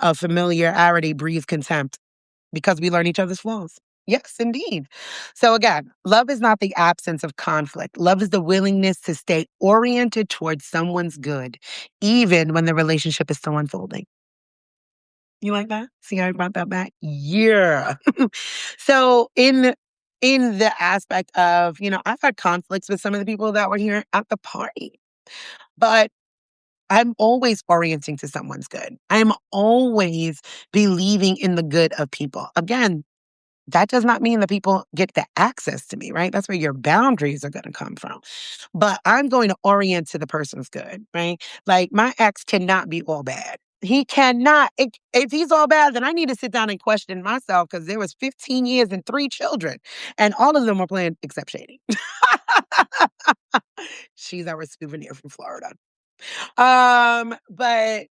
of familiarity breeds contempt because we learn each other's flaws. Yes, indeed. So again, love is not the absence of conflict. Love is the willingness to stay oriented towards someone's good, even when the relationship is still unfolding. You like that? See how I brought that back? Yeah. So in the aspect of, I've had conflicts with some of the people that were here at the party, but I'm always orienting to someone's good. I'm always believing in the good of people. Again, that does not mean that people get the access to me, right? That's where your boundaries are going to come from. But I'm going to orient to the person's good, right? Like my ex cannot be all bad. He cannot. If he's all bad, then I need to sit down and question myself because there was 15 years and 3 children, and all of them were playing except Shady. She's our souvenir from Florida. But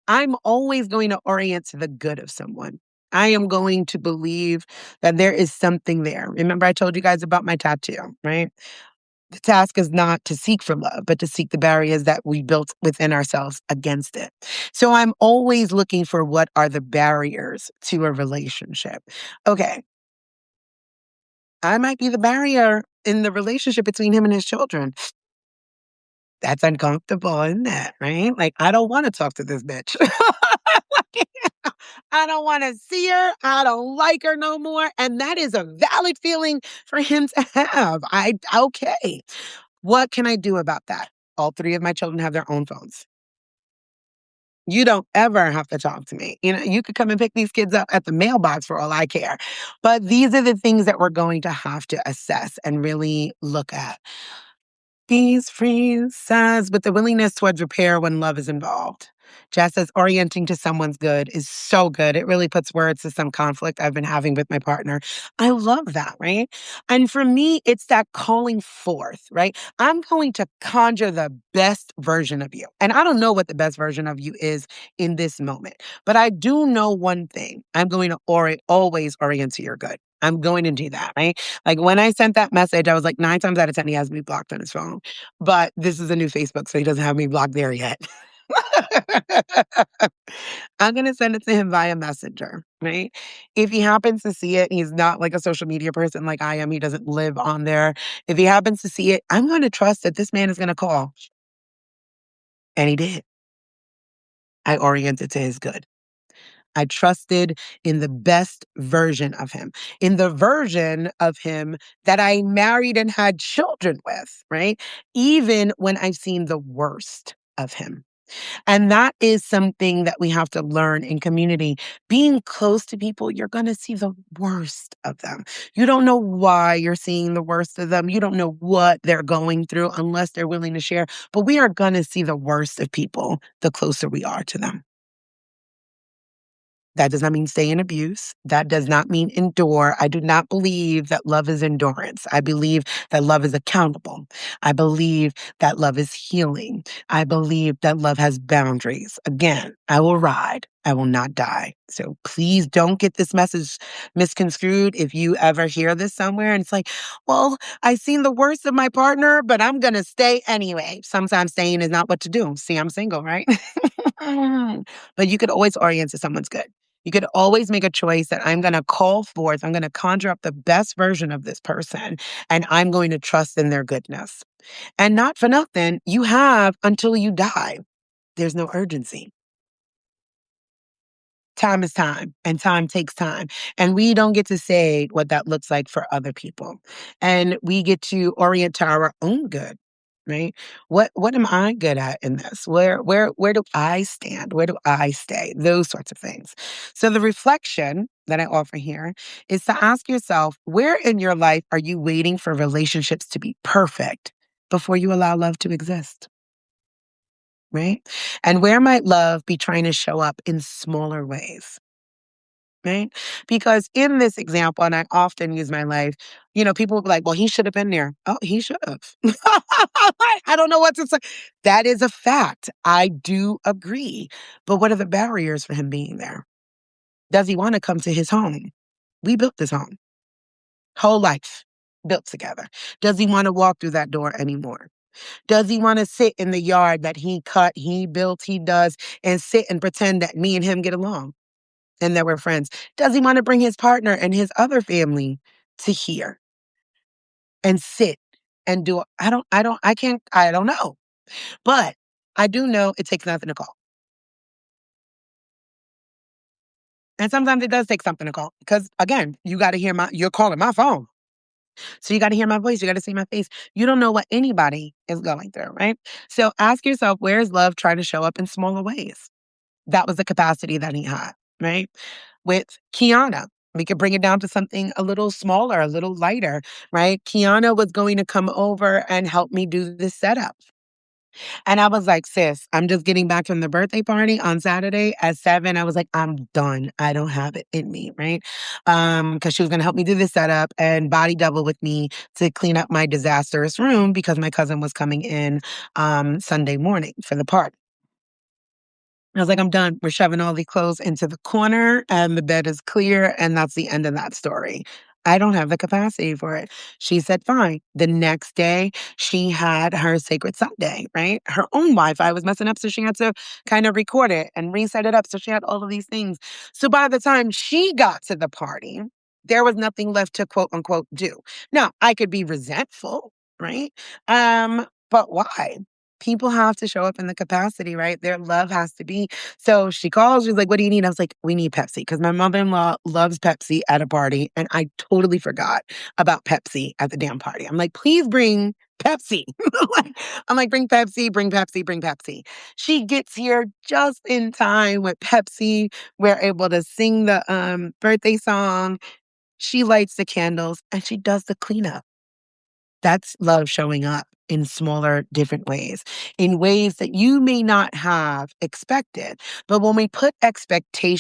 I'm always going to orient to the good of someone. I am going to believe that there is something there. Remember, I told you guys about my tattoo, right? The task is not to seek for love, but to seek the barriers that we built within ourselves against it. So I'm always looking for what are the barriers to a relationship. Okay, I might be the barrier in the relationship between him and his children. That's uncomfortable, isn't it? Right? Like, I don't want to talk to this bitch. I don't want to see her. I don't like her no more. And that is a valid feeling for him to have. Okay. What can I do about that? All three of my children have their own phones. You don't ever have to talk to me. You could come and pick these kids up at the mailbox for all I care. But these are the things that we're going to have to assess and really look at. Peace free says, with the willingness towards repair when love is involved. Just as orienting to someone's good is so good. It really puts words to some conflict I've been having with my partner. I love that, right? And for me, it's that calling forth, right? I'm going to conjure the best version of you. And I don't know what the best version of you is in this moment, but I do know one thing. I'm going to always orient to your good. I'm going to do that, right? Like when I sent that message, I was like 9 times out of 10, he has me blocked on his phone. But this is a new Facebook, so he doesn't have me blocked there yet. I'm going to send it to him via Messenger, right? If he happens to see it, he's not like a social media person like I am. He doesn't live on there. If he happens to see it, I'm going to trust that this man is going to call. And he did. I oriented to his good. I trusted in the best version of him, in the version of him that I married and had children with, right? Even when I've seen the worst of him. And that is something that we have to learn in community. Being close to people, you're going to see the worst of them. You don't know why you're seeing the worst of them. You don't know what they're going through unless they're willing to share. But we are going to see the worst of people the closer we are to them. That does not mean stay in abuse. That does not mean endure. I do not believe that love is endurance. I believe that love is accountable. I believe that love is healing. I believe that love has boundaries. Again, I will ride. I will not die. So please don't get this message misconstrued if you ever hear this somewhere and it's like, well, I've seen the worst of my partner, but I'm going to stay anyway. Sometimes staying is not what to do. See, I'm single, right? But you could always orient to someone's good. You could always make a choice that I'm going to call forth, I'm going to conjure up the best version of this person, and I'm going to trust in their goodness. And not for nothing, you have until you die. There's no urgency. Time is time, and time takes time. And we don't get to say what that looks like for other people. And we get to orient to our own good, right? What am I good at in this? Where do I stand? Where do I stay? Those sorts of things. So the reflection that I offer here is to ask yourself, where in your life are you waiting for relationships to be perfect before you allow love to exist? Right? And where might love be trying to show up in smaller ways? Right? Because in this example, and I often use my life, people will be like, well, he should have been there. Oh, he should have. I don't know what to say. That is a fact. I do agree. But what are the barriers for him being there? Does he want to come to his home? We built this home, whole life built together. Does he want to walk through that door anymore? Does he wanna sit in the yard that he cut, he built, he does, and sit and pretend that me and him get along and that we're friends? Does he wanna bring his partner and his other family to here and sit and do I don't know. But I do know it takes nothing to call. And sometimes it does take something to call because again, you're calling my phone. So you gotta hear my voice, you gotta see my face. You don't know what anybody is going through, right? So ask yourself, where is love trying to show up in smaller ways? That was the capacity that he had, right? With Kiana, we could bring it down to something a little smaller, a little lighter, right? Kiana was going to come over and help me do the setup. And I was like, sis, I'm just getting back from the birthday party on Saturday at 7. I was like, I'm done. I don't have it in me, right? Because she was gonna help me do the setup and body double with me to clean up my disastrous room because my cousin was coming in Sunday morning for the party. I was like, I'm done. We're shoving all the clothes into the corner and the bed is clear. And that's the end of that story. I don't have the capacity for it. She said, fine. The next day, she had her Sacred Sunday, right? Her own Wi Fi was messing up. So she had to kind of record it and reset it up. So she had all of these things. So by the time she got to the party, there was nothing left to quote unquote do. Now, I could be resentful, right? But why? People have to show up in the capacity, right? Their love has to be. So she calls, she's like, what do you need? I was like, we need Pepsi because my mother-in-law loves Pepsi at a party. And I totally forgot about Pepsi at the damn party. I'm like, please bring Pepsi. Like, I'm like, bring Pepsi, bring Pepsi, bring Pepsi. She gets here just in time with Pepsi. We're able to sing the birthday song. She lights the candles and she does the cleanup. That's love showing up in smaller, different ways, in ways that you may not have expected. But when we put expectations